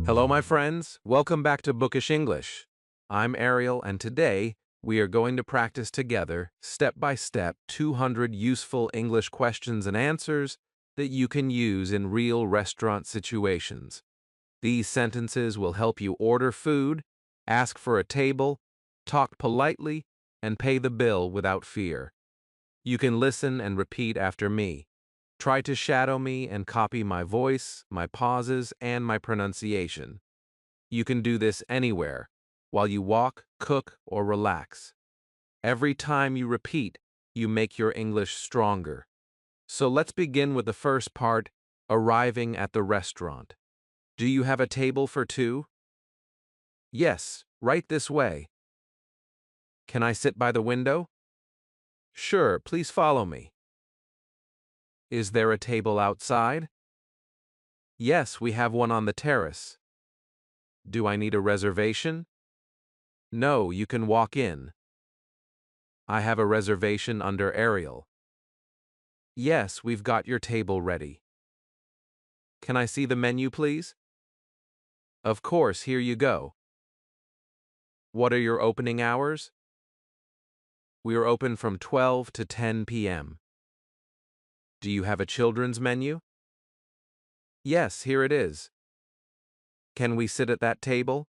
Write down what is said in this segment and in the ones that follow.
Hello, my friends. Welcome back to Bookish English. I'm Ariel, and today we are going to practice together, step by step, 200 useful English questions and answers that you can use in real restaurant situations. These sentences will help you order food, ask for a table, talk politely, and pay the bill without fear. You can listen and repeat after me. Try to shadow me and copy my voice, my pauses, and my pronunciation. You can do this anywhere, while you walk, cook, or relax. Every time you repeat, you make your English stronger. So let's begin with the first part, arriving at the restaurant. Do you have a table for two? Yes, right this way. Can I sit by the window? Sure, please follow me. Is there a table outside? Yes, we have one on the terrace. Do I need a reservation? No, you can walk in. I have a reservation under Ariel. Yes, we've got your table ready. Can I see the menu, please? Of course, here you go. What are your opening hours? We are open from 12 to 10 p.m. Do you have a children's menu? Yes, here it is. Can we sit at that table?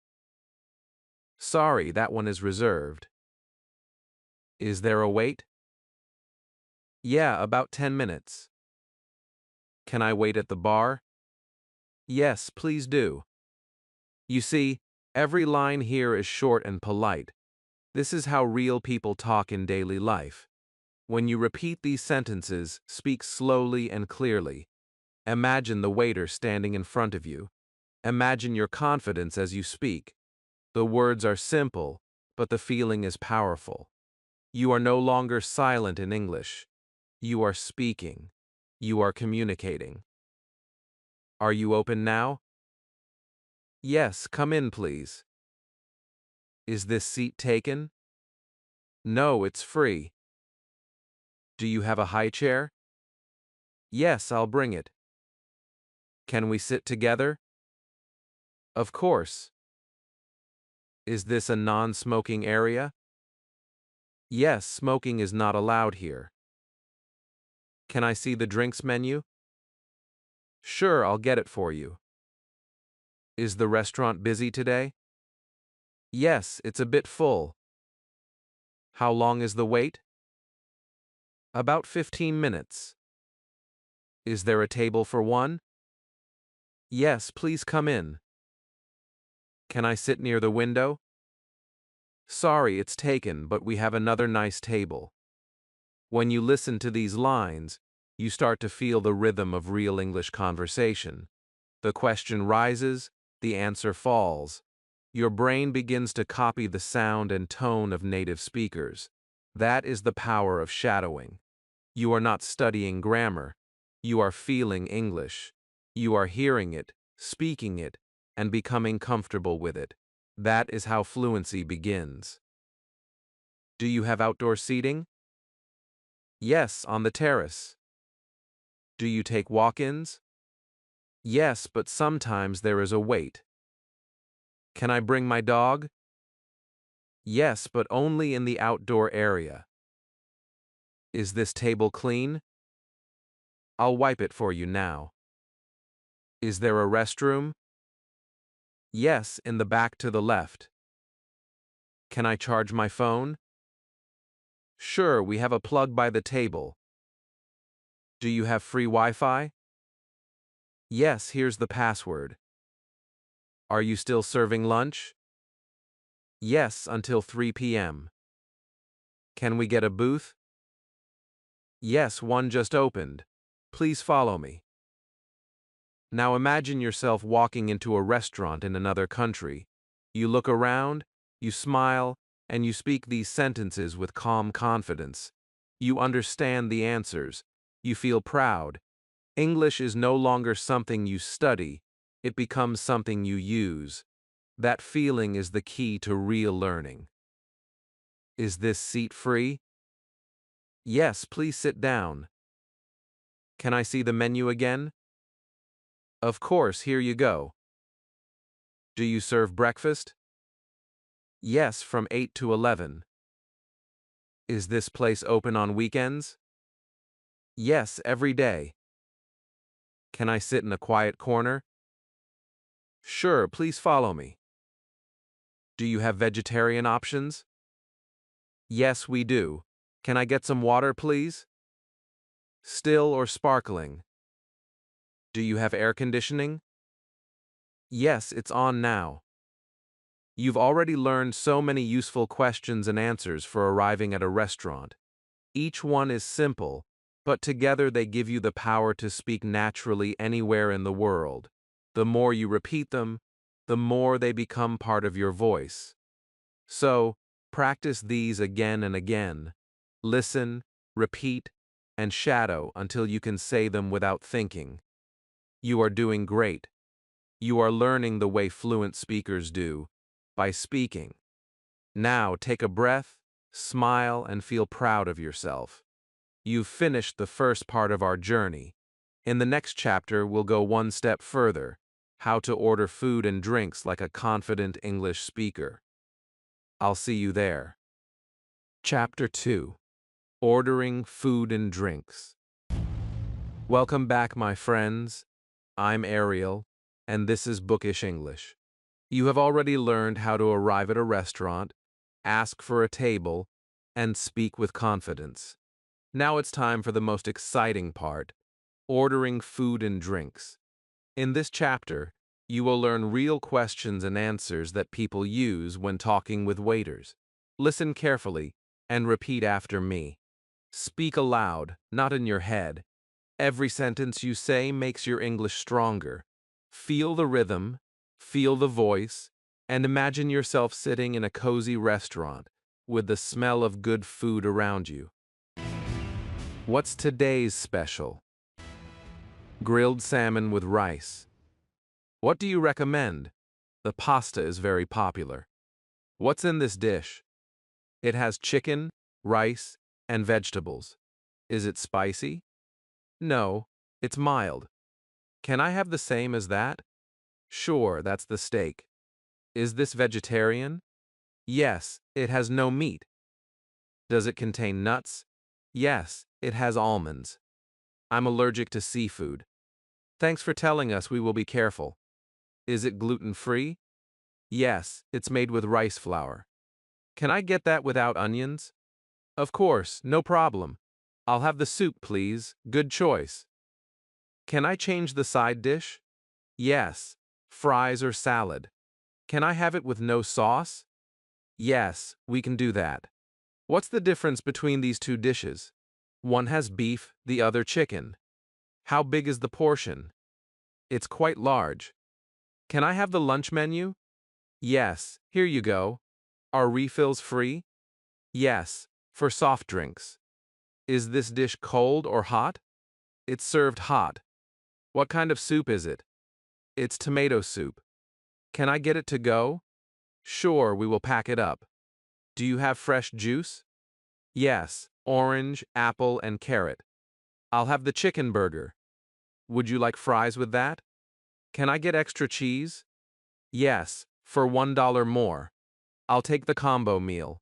Sorry, that one is reserved. Is there a wait? Yeah, about 10 minutes. Can I wait at the bar? Yes, please do. You see, every line here is short and polite. This is how real people talk in daily life. When you repeat these sentences, speak slowly and clearly. Imagine the waiter standing in front of you. Imagine your confidence as you speak. The words are simple, but the feeling is powerful. You are no longer silent in English. You are speaking. You are communicating. Are you open now? Yes, come in, please. Is this seat taken? No, it's free. Do you have a high chair? Yes, I'll bring it. Can we sit together? Of course. Is this a non-smoking area? Yes, smoking is not allowed here. Can I see the drinks menu? Sure, I'll get it for you. Is the restaurant busy today? Yes, it's a bit full. How long is the wait? About 15 minutes. Is there a table for one? Yes, please come in. Can I sit near the window? Sorry, it's taken, but we have another nice table. When you listen to these lines, you start to feel the rhythm of real English conversation. The question rises, the answer falls. Your brain begins to copy the sound and tone of native speakers. That is the power of shadowing. You are not studying grammar. You are feeling English. You are hearing it, speaking it, and becoming comfortable with it. That is how fluency begins. Do you have outdoor seating? Yes, on the terrace. Do you take walk-ins? Yes, but sometimes there is a wait. Can I bring my dog? Yes, but only in the outdoor area. Is this table clean? I'll wipe it for you now. Is there a restroom? Yes, in the back to the left. Can I charge my phone? Sure, we have a plug by the table. Do you have free Wi-Fi? Yes, here's the password. Are you still serving lunch? Yes, until 3 p.m. Can we get a booth? Yes, one just opened. Please follow me. Now imagine yourself walking into a restaurant in another country. You look around, you smile, and you speak these sentences with calm confidence. You understand the answers. You feel proud. English is no longer something you study. It becomes something you use. That feeling is the key to real learning. Is this seat free? Yes, please sit down. Can I see the menu again? Of course, here you go. Do you serve breakfast? Yes, from 8 to 11. Is this place open on weekends? Yes, every day. Can I sit in a quiet corner? Sure, please follow me. Do you have vegetarian options? Yes, we do. Can I get some water, please? Still or sparkling? Do you have air conditioning? Yes, it's on now. You've already learned so many useful questions and answers for arriving at a restaurant. Each one is simple, but together they give you the power to speak naturally anywhere in the world. The more you repeat them, the more they become part of your voice. So, practice these again and again. Listen, repeat, and shadow until you can say them without thinking. You are doing great. You are learning the way fluent speakers do, by speaking. Now take a breath, smile, and feel proud of yourself. You've finished the first part of our journey. In the next chapter, we'll go one step further: how to order food and drinks like a confident English speaker. I'll see you there. Chapter 2: Ordering Food and Drinks. Welcome back, my friends. I'm Ariel, and this is Bookish English. You have already learned how to arrive at a restaurant, ask for a table, and speak with confidence. Now it's time for the most exciting part: ordering food and drinks. In this chapter, you will learn real questions and answers that people use when talking with waiters. Listen carefully and repeat after me. Speak aloud, not in your head. Every sentence you say makes your English stronger. Feel the rhythm, feel the voice, and imagine yourself sitting in a cozy restaurant with the smell of good food around you. What's today's special? Grilled salmon with rice. What do you recommend? The pasta is very popular. What's in this dish? It has chicken, rice, and vegetables. Is it spicy? No, it's mild. Can I have the same as that? Sure, that's the steak. Is this vegetarian? Yes, it has no meat. Does it contain nuts? Yes, it has almonds. I'm allergic to seafood. Thanks for telling us, we will be careful. Is it gluten-free? Yes, it's made with rice flour. Can I get that without onions? Of course, no problem. I'll have the soup, please. Good choice. Can I change the side dish? Yes, fries or salad. Can I have it with no sauce? Yes, we can do that. What's the difference between these two dishes? One has beef, the other chicken. How big is the portion? It's quite large. Can I have the lunch menu? Yes, here you go. Are refills free? Yes, for soft drinks. Is this dish cold or hot? It's served hot. What kind of soup is it? It's tomato soup. Can I get it to go? Sure, we will pack it up. Do you have fresh juice? Yes, orange, apple, and carrot. I'll have the chicken burger. Would you like fries with that? Can I get extra cheese? Yes, for $1 more. I'll take the combo meal.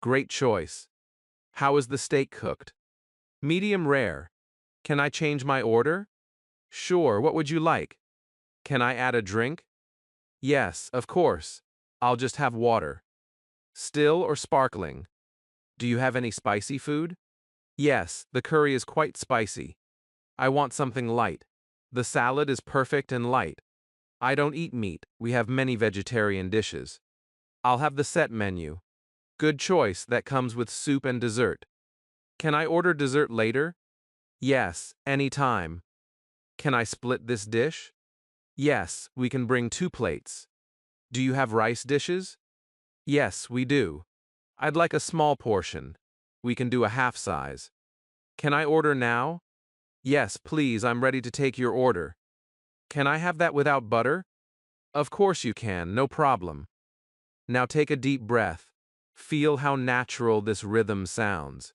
Great choice. How is the steak cooked? Medium rare. Can I change my order? Sure, what would you like? Can I add a drink? Yes, of course. I'll just have water. Still or sparkling? Do you have any spicy food? Yes, the curry is quite spicy. I want something light. The salad is perfect and light. I don't eat meat. We have many vegetarian dishes. I'll have the set menu. Good choice, that comes with soup and dessert. Can I order dessert later? Yes, anytime. Can I split this dish? Yes, we can bring 2 plates. Do you have rice dishes? Yes, we do. I'd like a small portion. We can do a half size. Can I order now? Yes, please, I'm ready to take your order. Can I have that without butter? Of course you can, no problem. Now take a deep breath. Feel how natural this rhythm sounds.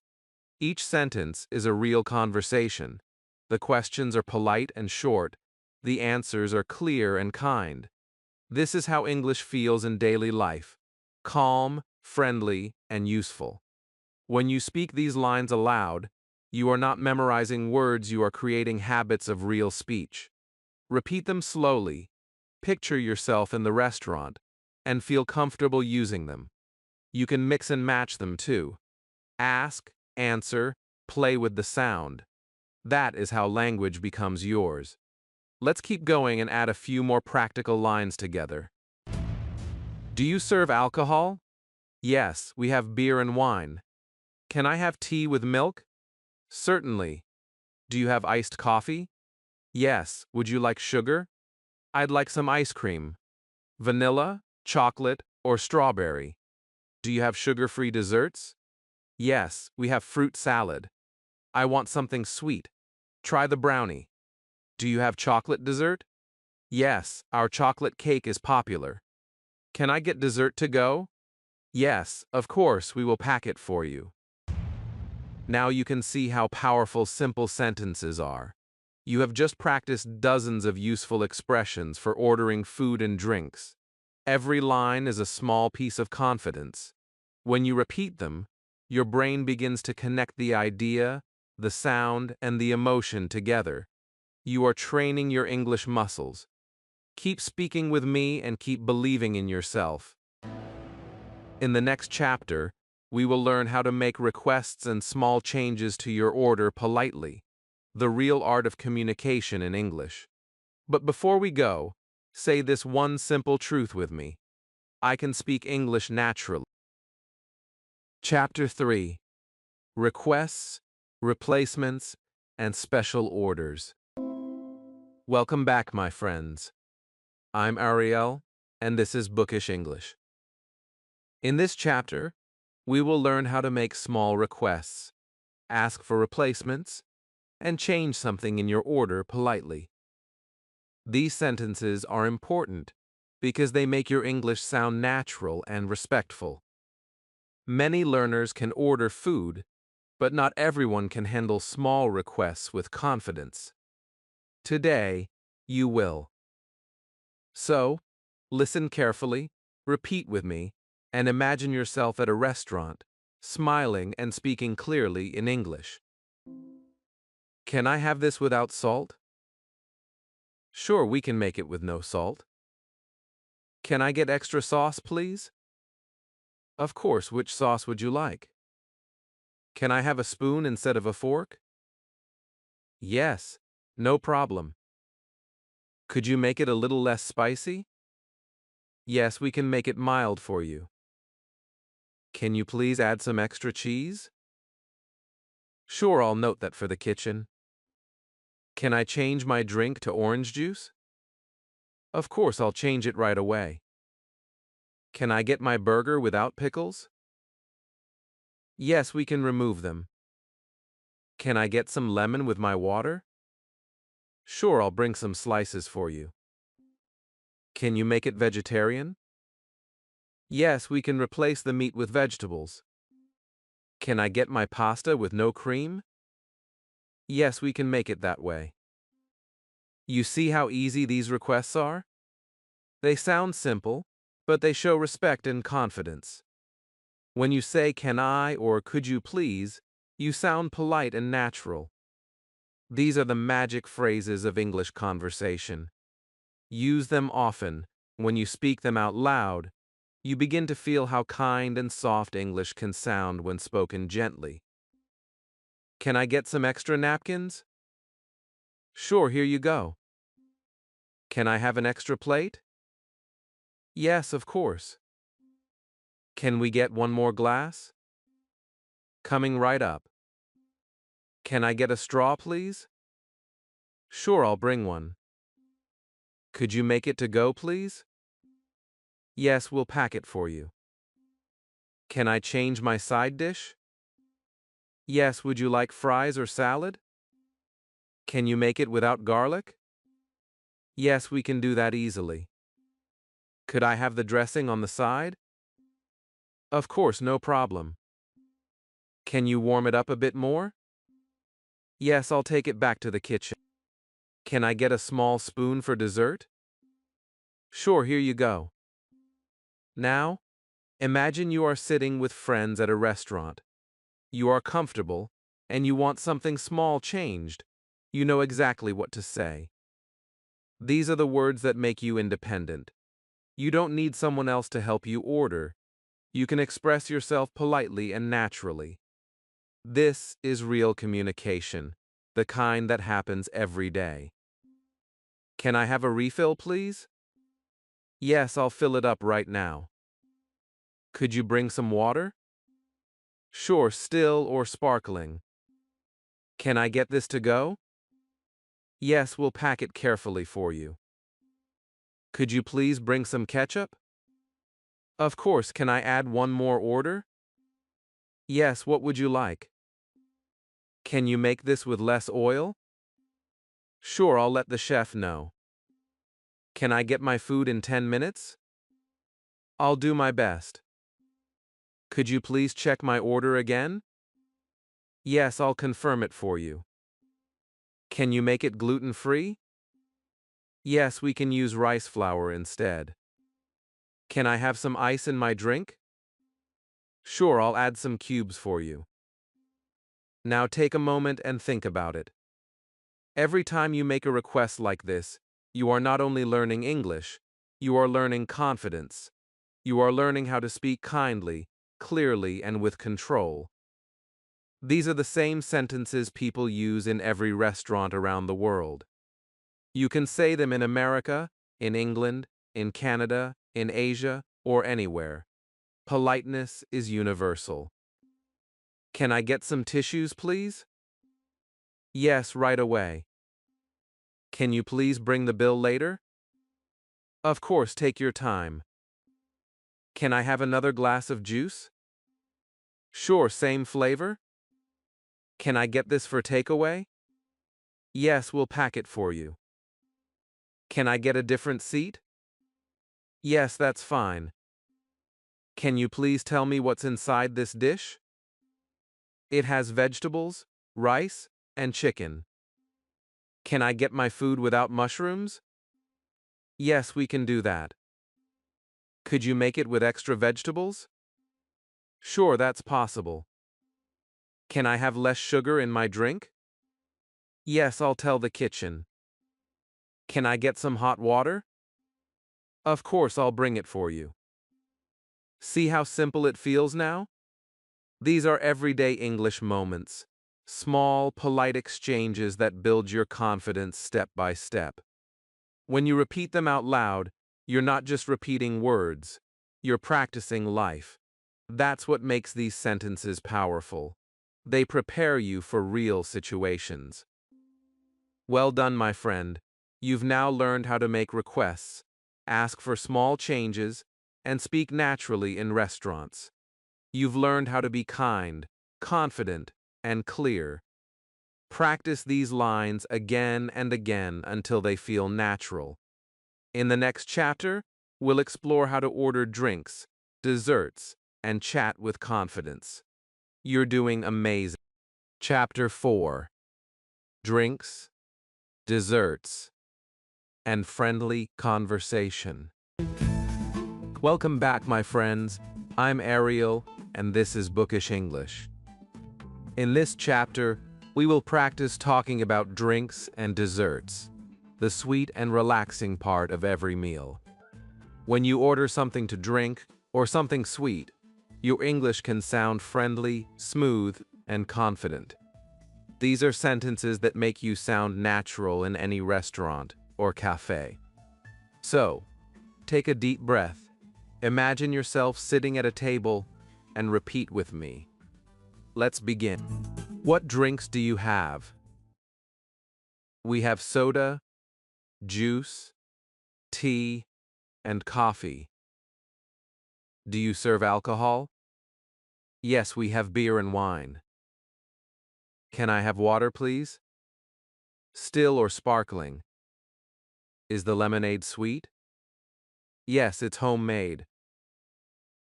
Each sentence is a real conversation. The questions are polite and short. The answers are clear and kind. This is how English feels in daily life: calm, friendly, and useful. When you speak these lines aloud, you are not memorizing words, you are creating habits of real speech. Repeat them slowly, picture yourself in the restaurant, and feel comfortable using them. You can mix and match them too. Ask, answer, play with the sound. That is how language becomes yours. Let's keep going and add a few more practical lines together. Do you serve alcohol? Yes, we have beer and wine. Can I have tea with milk? Certainly. Do you have iced coffee? Yes. Would you like sugar? I'd like some ice cream. Vanilla, chocolate, or strawberry? Do you have sugar-free desserts? Yes, we have fruit salad. I want something sweet. Try the brownie. Do you have chocolate dessert? Yes, our chocolate cake is popular. Can I get dessert to go? Yes, of course, we will pack it for you. Now you can see how powerful simple sentences are. You have just practiced dozens of useful expressions for ordering food and drinks. Every line is a small piece of confidence. When you repeat them, your brain begins to connect the idea, the sound, and the emotion together. You are training your English muscles. Keep speaking with me and keep believing in yourself. In the next chapter, we will learn how to make requests and small changes to your order politely, the real art of communication in English. But before we go, say this one simple truth with me: I can speak English naturally. Chapter 3: Requests, Replacements, and Special Orders. Welcome back, my friends. I'm Ariel, and this is Bookish English. In this chapter, we will learn how to make small requests, ask for replacements, and change something in your order politely. These sentences are important because they make your English sound natural and respectful. Many learners can order food, but not everyone can handle small requests with confidence. Today, you will. So, listen carefully, repeat with me, and imagine yourself at a restaurant, smiling and speaking clearly in English. Can I have this without salt? Sure, we can make it with no salt. Can I get extra sauce, please? Of course, which sauce would you like? Can I have a spoon instead of a fork? Yes, no problem. Could you make it a little less spicy? Yes, we can make it mild for you. Can you please add some extra cheese? Sure, I'll note that for the kitchen. Can I change my drink to orange juice? Of course, I'll change it right away. Can I get my burger without pickles? Yes, we can remove them. Can I get some lemon with my water? Sure, I'll bring some slices for you. Can you make it vegetarian? Yes, we can replace the meat with vegetables. Can I get my pasta with no cream? Yes, we can make it that way. You see how easy these requests are? They sound simple, but they show respect and confidence. When you say "can I" or "could you please," you sound polite and natural. These are the magic phrases of English conversation. Use them often. When you speak them out loud, you begin to feel how kind and soft English can sound when spoken gently. Can I get some extra napkins? Sure, here you go. Can I have an extra plate? Yes, of course. Can we get one more glass? Coming right up. Can I get a straw, please? Sure, I'll bring one. Could you make it to go, please? Yes, we'll pack it for you. Can I change my side dish? Yes, would you like fries or salad? Can you make it without garlic? Yes, we can do that easily. Could I have the dressing on the side? Of course, no problem. Can you warm it up a bit more? Yes, I'll take it back to the kitchen. Can I get a small spoon for dessert? Sure, here you go. Now, imagine you are sitting with friends at a restaurant. You are comfortable, and you want something small changed. You know exactly what to say. These are the words that make you independent. You don't need someone else to help you order. You can express yourself politely and naturally. This is real communication, the kind that happens every day. Can I have a refill, please? Yes, I'll fill it up right now. Could you bring some water? Sure, still or sparkling. Can I get this to go? Yes, we'll pack it carefully for you. Could you please bring some ketchup? Of course, can I add one more order? Yes, what would you like? Can you make this with less oil? Sure, I'll let the chef know. Can I get my food in 10 minutes? I'll do my best. Could you please check my order again? Yes, I'll confirm it for you. Can you make it gluten-free? Yes, we can use rice flour instead. Can I have some ice in my drink? Sure, I'll add some cubes for you. Now take a moment and think about it. Every time you make a request like this, you are not only learning English, you are learning confidence. You are learning how to speak kindly, clearly, and with control. These are the same sentences people use in every restaurant around the world. You can say them in America, in England, in Canada, in Asia, or anywhere. Politeness is universal. Can I get some tissues, please? Yes, right away. Can you please bring the bill later? Of course, take your time. Can I have another glass of juice? Sure, same flavor? Can I get this for takeaway? Yes, we'll pack it for you. Can I get a different seat? Yes, that's fine. Can you please tell me what's inside this dish? It has vegetables, rice, and chicken. Can I get my food without mushrooms? Yes, we can do that. Could you make it with extra vegetables? Sure, that's possible. Can I have less sugar in my drink? Yes, I'll tell the kitchen. Can I get some hot water? Of course, I'll bring it for you. See how simple it feels now? These are everyday English moments, small, polite exchanges that build your confidence step by step. When you repeat them out loud, you're not just repeating words, you're practicing life. That's what makes these sentences powerful. They prepare you for real situations. Well done, my friend. You've now learned how to make requests, ask for small changes, and speak naturally in restaurants. You've learned how to be kind, confident, and clear. Practice these lines again and again until they feel natural. In the next chapter, we'll explore how to order drinks, desserts, and chat with confidence. You're doing amazing. Chapter 4: Drinks, Desserts, and Friendly Conversation. Welcome back, my friends. I'm Ariel, and this is Bookish English. In this chapter, we will practice talking about drinks and desserts, the sweet and relaxing part of every meal. When you order something to drink or something sweet, your English can sound friendly, smooth, and confident. These are sentences that make you sound natural in any restaurant or cafe. So, take a deep breath. Imagine yourself sitting at a table and repeat with me. Let's begin. What drinks do you have? We have soda, juice, tea, and coffee. Do you serve alcohol? Yes, we have beer and wine. Can I have water, please? Still or sparkling? Is the lemonade sweet? Yes, it's homemade.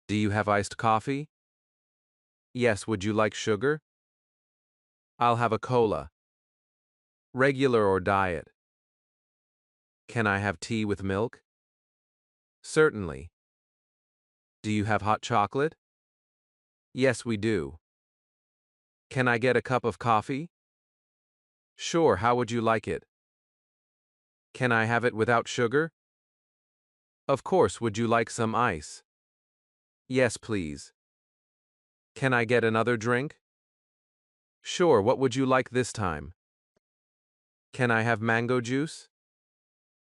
Do you have iced coffee? Yes, would you like sugar? I'll have a cola. Regular or diet? Can I have tea with milk? Certainly. Do you have hot chocolate? Yes, we do. Can I get a cup of coffee? Sure, how would you like it? Can I have it without sugar? Of course, would you like some ice? Yes, please. Can I get another drink? Sure, what would you like this time? Can I have mango juice?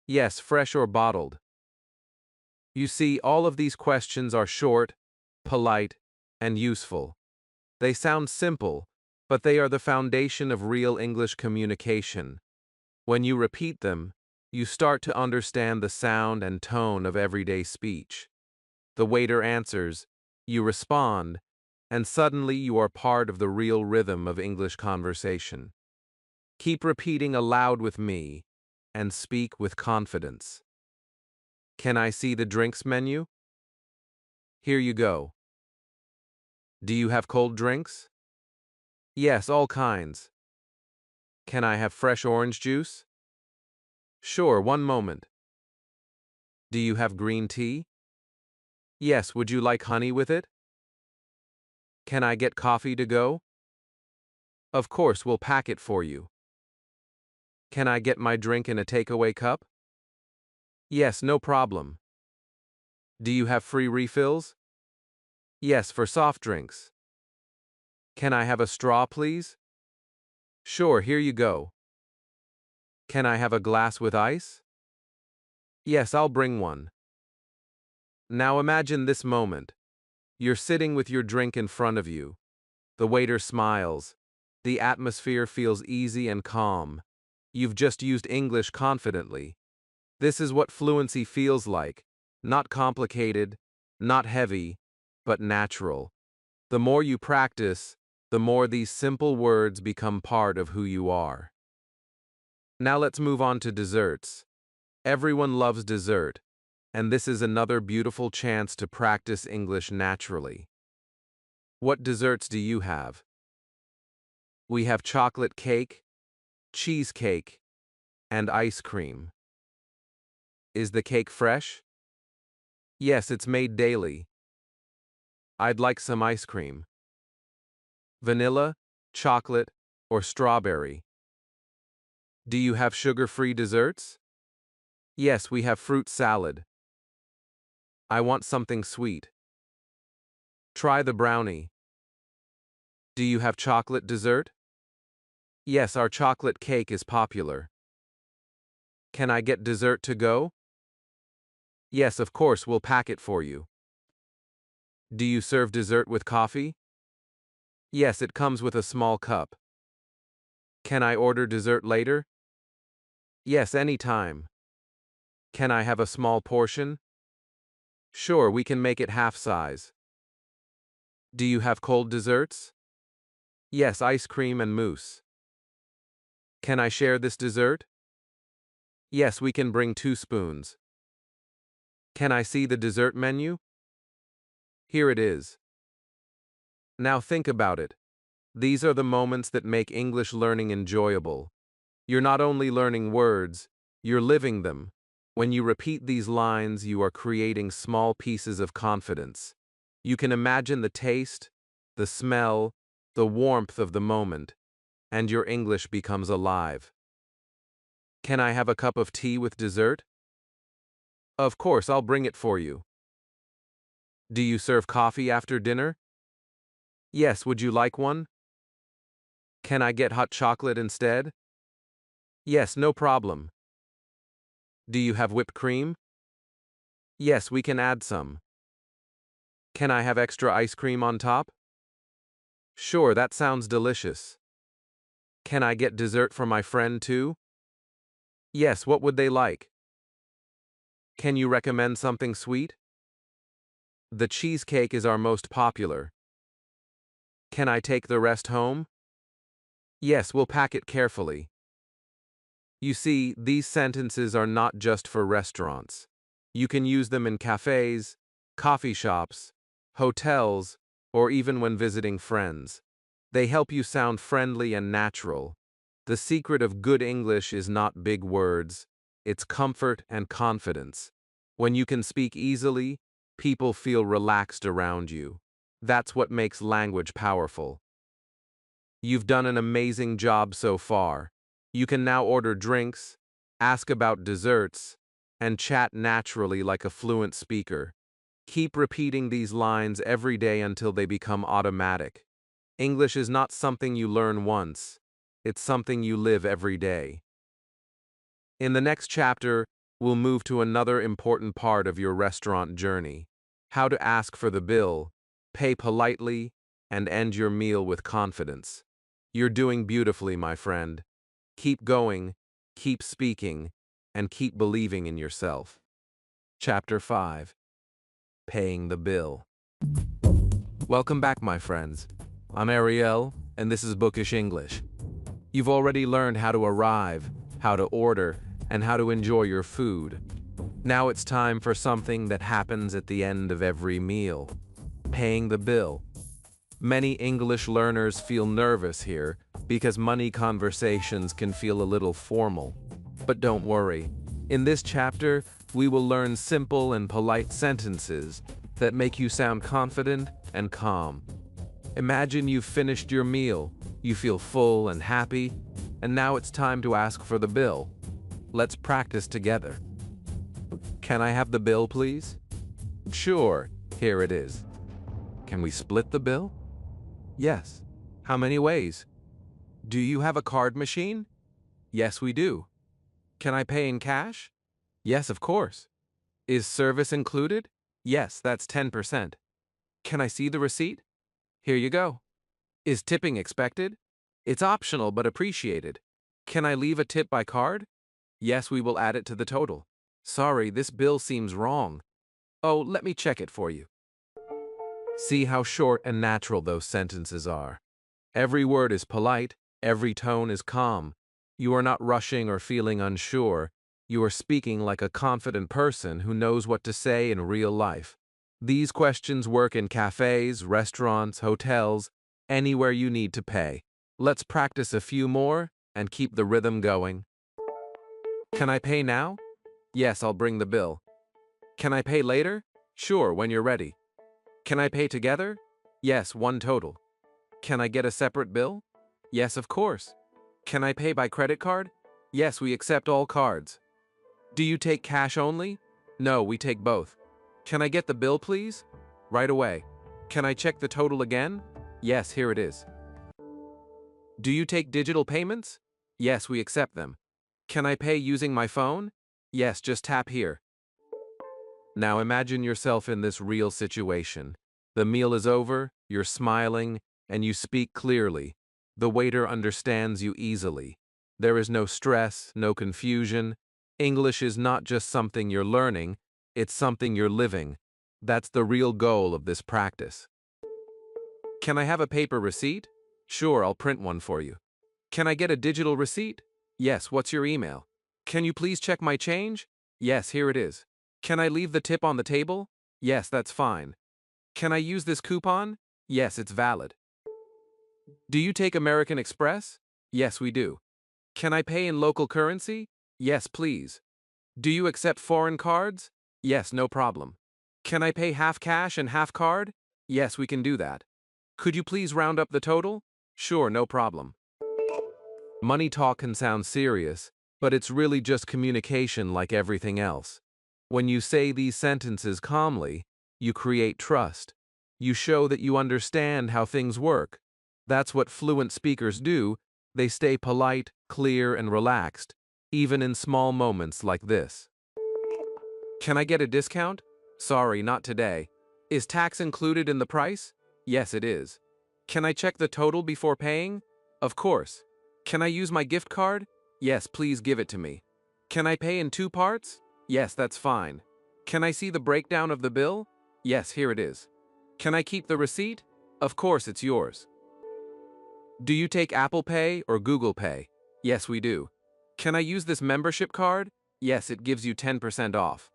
Yes, fresh or bottled. You see, all of these questions are short, polite, and useful. They sound simple, but they are the foundation of real English communication. When you repeat them, you start to understand the sound and tone of everyday speech. The waiter answers, you respond, and suddenly you are part of the real rhythm of English conversation. Keep repeating aloud with me, and speak with confidence. Can I see the drinks menu? Here you go. Do you have cold drinks? Yes, all kinds. Can I have fresh orange juice? Sure, one moment. Do you have green tea? Yes, would you like honey with it? Can I get coffee to go? Of course, we'll pack it for you. Can I get my drink in a takeaway cup? Yes, no problem. Do you have free refills? Yes, for soft drinks. Can I have a straw, please? Sure, here you go. Can I have a glass with ice? Yes, I'll bring one. Now imagine this moment. You're sitting with your drink in front of you. The waiter smiles. The atmosphere feels easy and calm. You've just used English confidently. This is what fluency feels like. Not complicated, not heavy, but natural. The more you practice, the more these simple words become part of who you are. Now let's move on to desserts. Everyone loves dessert, and this is another beautiful chance to practice English naturally. What desserts do you have? We have chocolate cake, cheesecake, and ice cream. Is the cake fresh? Yes, it's made daily. I'd like some ice cream. Vanilla, chocolate, or strawberry. Do you have sugar-free desserts? Yes, we have fruit salad. I want something sweet. Try the brownie. Do you have chocolate dessert? Yes, our chocolate cake is popular. Can I get dessert to go? Yes, of course, we'll pack it for you. Do you serve dessert with coffee? Yes, it comes with a small cup. Can I order dessert later? Yes, anytime. Can I have a small portion? Sure, we can make it half size. Do you have cold desserts? Yes, ice cream and mousse. Can I share this dessert? Yes, we can bring 2 spoons. Can I see the dessert menu? Here it is. Now think about it. These are the moments that make English learning enjoyable. You're not only learning words, you're living them. When you repeat these lines, you are creating small pieces of confidence. You can imagine the taste, the smell, the warmth of the moment, and your English becomes alive. Can I have a cup of tea with dessert? Of course, I'll bring it for you. Do you serve coffee after dinner? Yes, would you like one? Can I get hot chocolate instead? Yes, no problem. Do you have whipped cream? Yes, we can add some. Can I have extra ice cream on top? Sure, that sounds delicious. Can I get dessert for my friend too? Yes, what would they like? Can you recommend something sweet? The cheesecake is our most popular. Can I take the rest home? Yes, we'll pack it carefully. You see, these sentences are not just for restaurants. You can use them in cafes, coffee shops, hotels, or even when visiting friends. They help you sound friendly and natural. The secret of good English is not big words, it's comfort and confidence. When you can speak easily, people feel relaxed around you. That's what makes language powerful. You've done an amazing job so far. You can now order drinks, ask about desserts, and chat naturally like a fluent speaker. Keep repeating these lines every day until they become automatic. English is not something you learn once. It's something you live every day. In the next chapter, we'll move to another important part of your restaurant journey: how to ask for the bill, pay politely, and end your meal with confidence. You're doing beautifully, my friend. Keep going, keep speaking, and keep believing in yourself. Chapter 5: Paying the Bill. Welcome back, my friends. I'm Ariel, and this is Bookish English. You've already learned how to arrive, how to order, and how to enjoy your food. Now it's time for something that happens at the end of every meal: paying the bill. Many English learners feel nervous here because money conversations can feel a little formal. But don't worry. In this chapter, we will learn simple and polite sentences that make you sound confident and calm. Imagine you've finished your meal, you feel full and happy, and now it's time to ask for the bill. Let's practice together. Can I have the bill, please? Sure, here it is. Can we split the bill? Yes. How many ways? Do you have a card machine? Yes, we do. Can I pay in cash? Yes, of course. Is service included? Yes, that's 10%. Can I see the receipt? Here you go. Is tipping expected? It's optional but appreciated. Can I leave a tip by card? Yes, we will add it to the total. Sorry, this bill seems wrong. Oh, let me check it for you. See how short and natural those sentences are. Every word is polite, every tone is calm. You are not rushing or feeling unsure. You are speaking like a confident person who knows what to say in real life. These questions work in cafes, restaurants, hotels, anywhere you need to pay. Let's practice a few more and keep the rhythm going. Can I pay now? Yes, I'll bring the bill. Can I pay later? Sure, when you're ready. Can I pay together? Yes, one total. Can I get a separate bill? Yes, of course. Can I pay by credit card? Yes, we accept all cards. Do you take cash only? No, we take both. Can I get the bill, please? Right away. Can I check the total again? Yes, here it is. Do you take digital payments? Yes, we accept them. Can I pay using my phone? Yes, just tap here. Now imagine yourself in this real situation. The meal is over, you're smiling, and you speak clearly. The waiter understands you easily. There is no stress, no confusion. English is not just something you're learning, it's something you're living. That's the real goal of this practice. Can I have a paper receipt? Sure, I'll print one for you. Can I get a digital receipt? Yes, what's your email? Can you please check my change? Yes, here it is. Can I leave the tip on the table? Yes, that's fine. Can I use this coupon? Yes, it's valid. Do you take American Express? Yes, we do. Can I pay in local currency? Yes, please. Do you accept foreign cards? Yes, no problem. Can I pay half cash and half card? Yes, we can do that. Could you please round up the total? Sure, no problem. Money talk can sound serious, but it's really just communication like everything else. When you say these sentences calmly, you create trust. You show that you understand how things work. That's what fluent speakers do. They stay polite, clear, and relaxed, even in small moments like this. Can I get a discount? Sorry, not today. Is tax included in the price? Yes, it is. Can I check the total before paying? Of course. Can I use my gift card? Yes, please give it to me. Can I pay in 2 parts? Yes, that's fine. Can I see the breakdown of the bill? Yes, here it is. Can I keep the receipt? Of course, it's yours. Do you take Apple Pay or Google Pay? Yes, we do. Can I use this membership card? Yes, it gives you 10% off.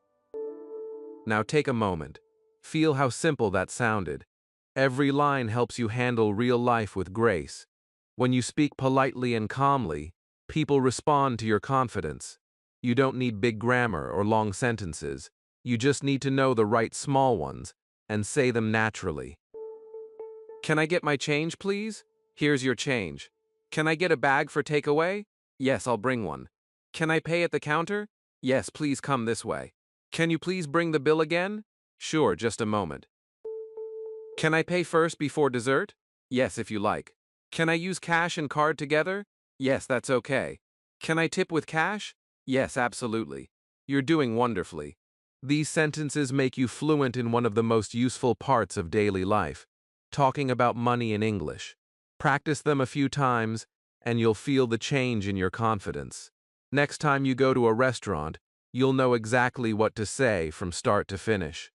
Now take a moment. Feel how simple that sounded. Every line helps you handle real life with grace. When you speak politely and calmly, people respond to your confidence. You don't need big grammar or long sentences. You just need to know the right small ones and say them naturally. Can I get my change, please? Here's your change. Can I get a bag for takeaway? Yes, I'll bring one. Can I pay at the counter? Yes, please come this way. Can you please bring the bill again? Sure, just a moment. Can I pay first before dessert? Yes, if you like. Can I use cash and card together? Yes, that's okay. Can I tip with cash? Yes, absolutely. You're doing wonderfully. These sentences make you fluent in one of the most useful parts of daily life, talking about money in English. Practice them a few times, and you'll feel the change in your confidence. Next time you go to a restaurant, you'll know exactly what to say from start to finish.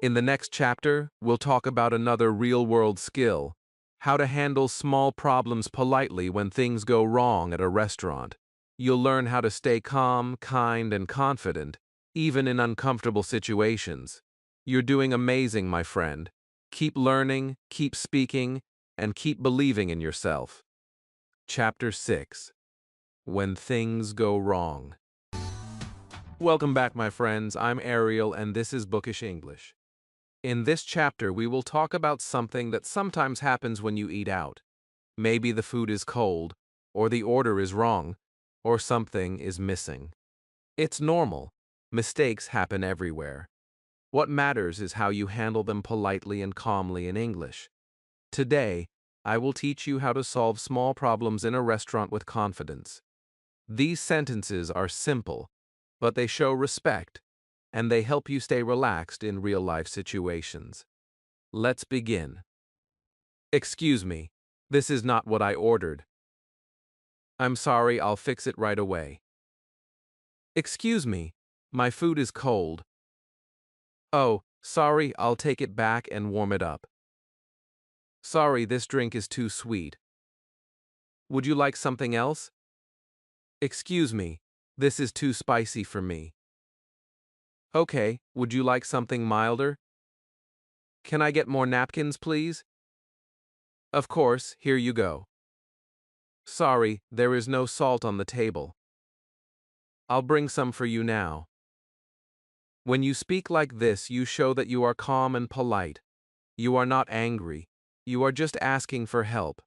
In the next chapter, we'll talk about another real-world skill: how to handle small problems politely when things go wrong at a restaurant. You'll learn how to stay calm, kind, and confident, even in uncomfortable situations. You're doing amazing, my friend. Keep learning, keep speaking, and keep believing in yourself. Chapter 6. When Things Go Wrong. Welcome back, my friends. I'm Ariel, and this is Bookish English. In this chapter, we will talk about something that sometimes happens when you eat out. Maybe the food is cold, or the order is wrong, or something is missing. It's normal. Mistakes happen everywhere. What matters is how you handle them politely and calmly in English. Today, I will teach you how to solve small problems in a restaurant with confidence. These sentences are simple, but they show respect, and they help you stay relaxed in real-life situations. Let's begin. Excuse me, this is not what I ordered. I'm sorry, I'll fix it right away. Excuse me, my food is cold. Oh, sorry, I'll take it back and warm it up. Sorry, this drink is too sweet. Would you like something else? Excuse me, this is too spicy for me. Okay, would you like something milder? Can I get more napkins, please? Of course, here you go. Sorry, there is no salt on the table. I'll bring some for you now. When you speak like this, you show that you are calm and polite. You are not angry. You are just asking for help.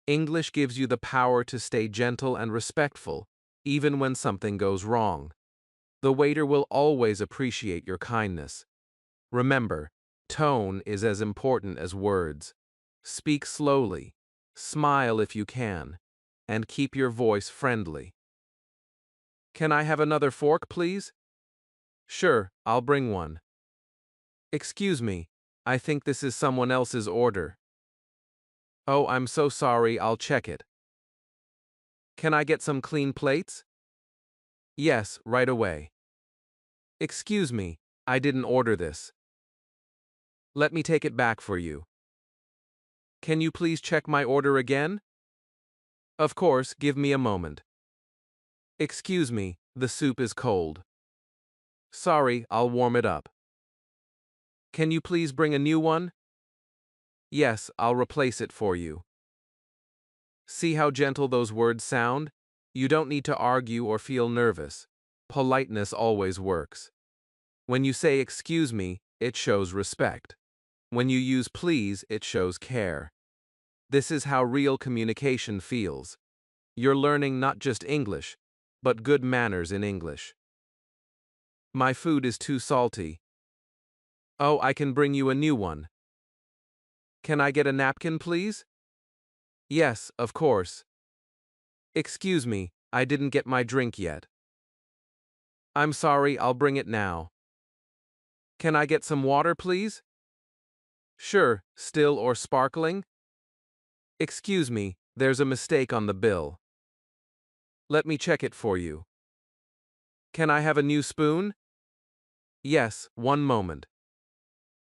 English gives you the power to stay gentle and respectful, even when something goes wrong. The waiter will always appreciate your kindness. Remember, tone is as important as words. Speak slowly, smile if you can, and keep your voice friendly. Can I have another fork, please? Sure, I'll bring one. Excuse me, I think this is someone else's order. Oh, I'm so sorry, I'll check it. Can I get some clean plates? Yes, right away. Excuse me, I didn't order this. Let me take it back for you. Can you please check my order again? Of course, give me a moment. Excuse me, the soup is cold. Sorry, I'll warm it up. Can you please bring a new one? Yes, I'll replace it for you. See how gentle those words sound? You don't need to argue or feel nervous. Politeness always works. When you say excuse me, it shows respect. When you use please, it shows care. This is how real communication feels. You're learning not just English, but good manners in English. My food is too salty. Oh, I can bring you a new one. Can I get a napkin, please? Yes, of course. Excuse me, I didn't get my drink yet. I'm sorry, I'll bring it now. Can I get some water, please? Sure, still or sparkling? Excuse me, there's a mistake on the bill. Let me check it for you. Can I have a new spoon? Yes, one moment.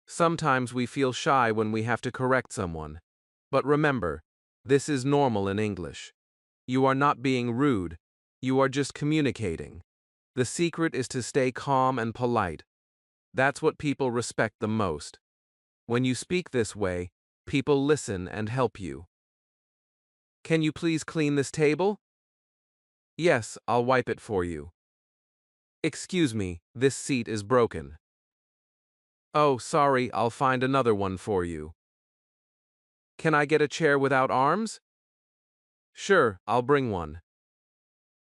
Sometimes we feel shy when we have to correct someone. But remember, this is normal in English. You are not being rude, you are just communicating. The secret is to stay calm and polite. That's what people respect the most. When you speak this way, people listen and help you. Can you please clean this table? Yes, I'll wipe it for you. Excuse me, this seat is broken. Oh, sorry, I'll find another one for you. Can I get a chair without arms? Sure, I'll bring one.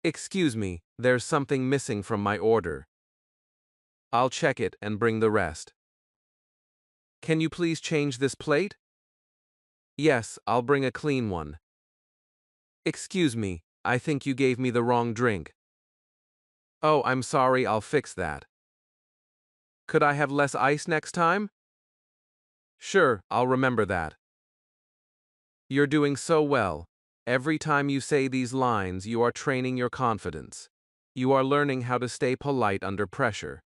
Excuse me, there's something missing from my order. I'll check it and bring the rest. Can you please change this plate? Yes, I'll bring a clean one. Excuse me, I think you gave me the wrong drink. Oh, I'm sorry, I'll fix that. Could I have less ice next time? Sure, I'll remember that. You're doing so well. Every time you say these lines, you are training your confidence. You are learning how to stay polite under pressure.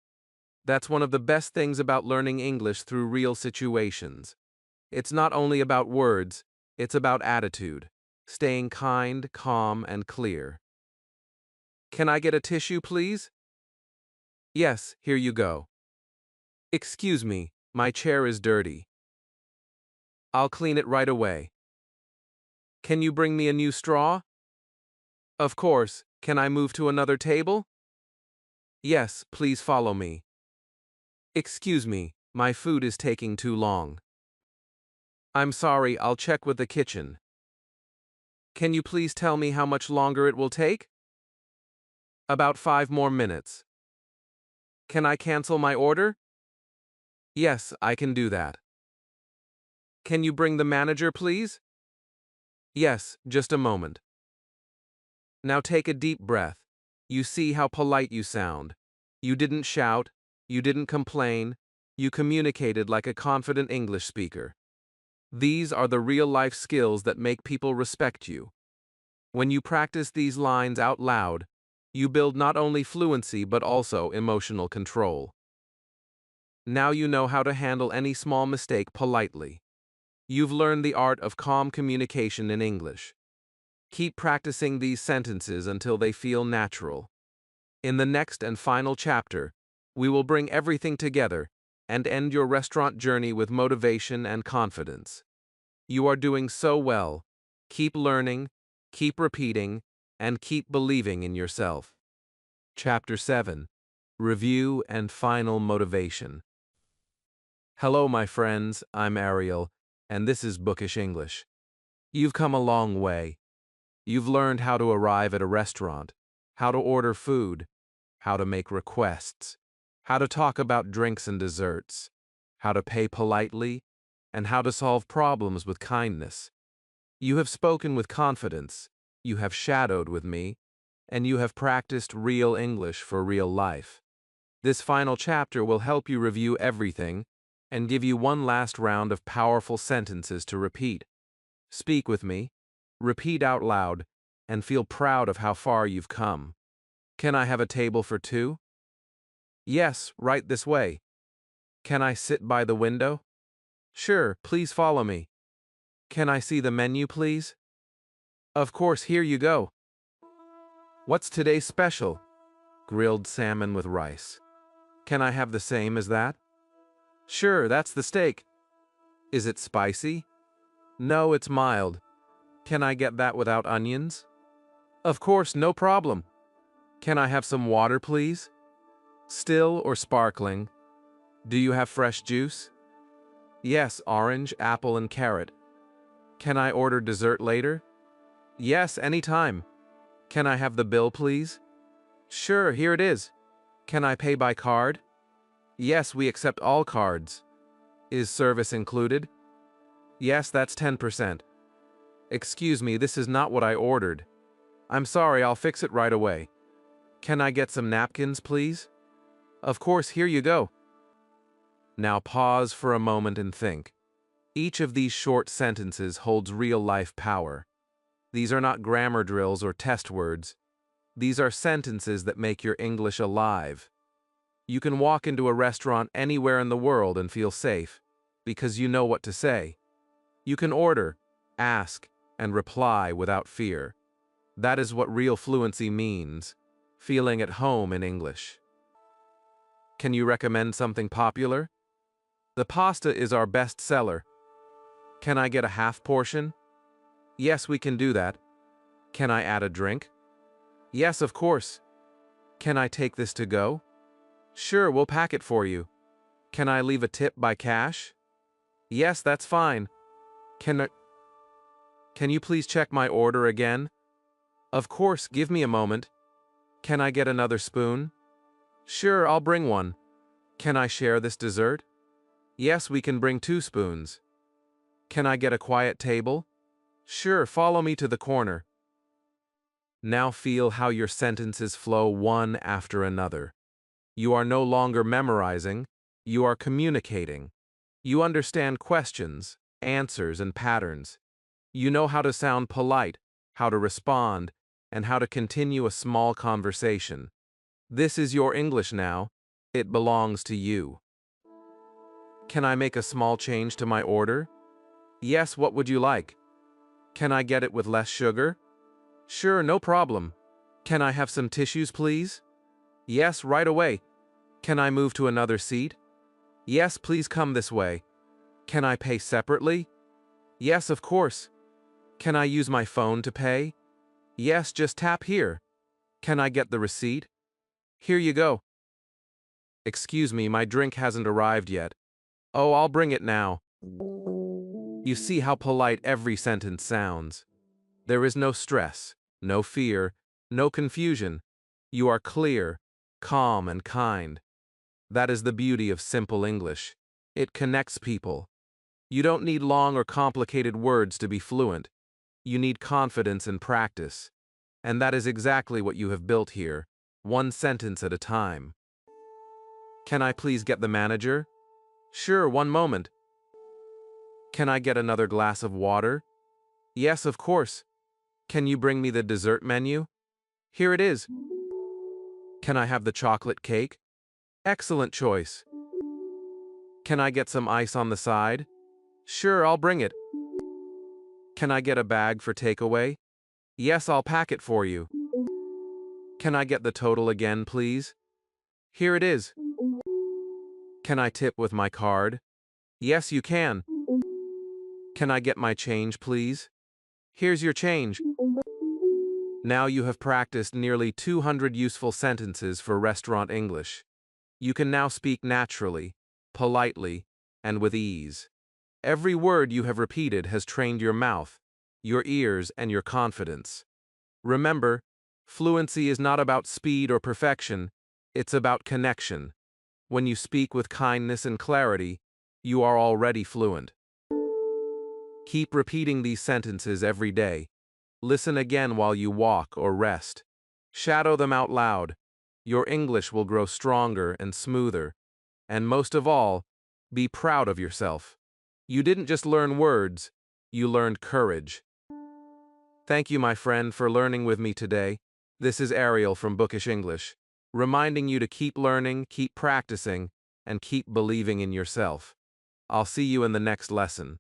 That's one of the best things about learning English through real situations. It's not only about words, it's about attitude, staying kind, calm, and clear. Can I get a tissue, please? Yes, here you go. Excuse me, my chair is dirty. I'll clean it right away. Can you bring me a new straw? Of course. Can I move to another table? Yes, please follow me. Excuse me, my food is taking too long. I'm sorry, I'll check with the kitchen. Can you please tell me how much longer it will take? About 5 more minutes. Can I cancel my order? Yes, I can do that. Can you bring the manager, please? Yes, just a moment. Now take a deep breath. You see how polite you sound. You didn't shout, you didn't complain, you communicated like a confident English speaker. These are the real-life skills that make people respect you. When you practice these lines out loud, you build not only fluency but also emotional control. Now you know how to handle any small mistake politely. You've learned the art of calm communication in English. Keep practicing these sentences until they feel natural. In the next and final chapter, we will bring everything together and end your restaurant journey with motivation and confidence. You are doing so well. Keep learning, keep repeating, and keep believing in yourself. Chapter 7. Review and Final Motivation. Hello, my friends, I'm Ariel, and this is Bookish English. You've come a long way. You've learned how to arrive at a restaurant, how to order food, how to make requests, how to talk about drinks and desserts, how to pay politely, and how to solve problems with kindness. You have spoken with confidence, you have shadowed with me, and you have practiced real English for real life. This final chapter will help you review everything and give you one last round of powerful sentences to repeat. Speak with me, repeat out loud, and feel proud of how far you've come. Can I have a table for 2? Yes, right this way. Can I sit by the window? Sure, please follow me. Can I see the menu, please? Of course, here you go. What's today's special? Grilled salmon with rice. Can I have the same as that? Sure, that's the steak. Is it spicy? No, it's mild. Can I get that without onions? Of course, no problem. Can I have some water, please? Still or sparkling? Do you have fresh juice? Yes, orange, apple, and carrot. Can I order dessert later? Yes, anytime. Can I have the bill, please? Sure, here it is. Can I pay by card? Yes, we accept all cards. Is service included? Yes, that's 10%. Excuse me, this is not what I ordered. I'm sorry, I'll fix it right away. Can I get some napkins, please? Of course, here you go. Now pause for a moment and think. Each of these short sentences holds real-life power. These are not grammar drills or test words. These are sentences that make your English alive. You can walk into a restaurant anywhere in the world and feel safe, because you know what to say. You can order, ask, and reply without fear. That is what real fluency means, feeling at home in English. Can you recommend something popular? The pasta is our best seller. Can I get a half portion? Yes, we can do that. Can I add a drink? Yes, of course. Can I take this to go? Sure, we'll pack it for you. Can I leave a tip by cash? Yes, that's fine. Can you please check my order again? Of course, give me a moment. Can I get another spoon? Sure, I'll bring one. Can I share this dessert? Yes, we can bring 2 spoons. Can I get a quiet table? Sure, follow me to the corner. Now feel how your sentences flow one after another. You are no longer memorizing, you are communicating. You understand questions, answers, and patterns. You know how to sound polite, how to respond, and how to continue a small conversation. This is your English now. It belongs to you. Can I make a small change to my order? Yes, what would you like? Can I get it with less sugar? Sure, no problem. Can I have some tissues, please? Yes, right away. Can I move to another seat? Yes, please come this way. Can I pay separately? Yes, of course. Can I use my phone to pay? Yes, just tap here. Can I get the receipt? Here you go. Excuse me, my drink hasn't arrived yet. Oh, I'll bring it now. You see how polite every sentence sounds. There is no stress, no fear, no confusion. You are clear, calm, and kind. That is the beauty of simple English. It connects people. You don't need long or complicated words to be fluent. You need confidence and practice. And that is exactly what you have built here, one sentence at a time. Can I please get the manager? Sure, one moment. Can I get another glass of water? Yes, of course. Can you bring me the dessert menu? Here it is. Can I have the chocolate cake? Excellent choice. Can I get some ice on the side? Sure, I'll bring it. Can I get a bag for takeaway? Yes, I'll pack it for you. Can I get the total again, please? Here it is. Can I tip with my card? Yes, you can. Can I get my change, please? Here's your change. Now you have practiced nearly 200 useful sentences for restaurant English. You can now speak naturally, politely, and with ease. Every word you have repeated has trained your mouth, your ears, and your confidence. Remember, fluency is not about speed or perfection, it's about connection. When you speak with kindness and clarity, you are already fluent. Keep repeating these sentences every day. Listen again while you walk or rest. Shadow them out loud. Your English will grow stronger and smoother. And most of all, be proud of yourself. You didn't just learn words, you learned courage. Thank you, my friend, for learning with me today. This is Ariel from Bookish English, reminding you to keep learning, keep practicing, and keep believing in yourself. I'll see you in the next lesson.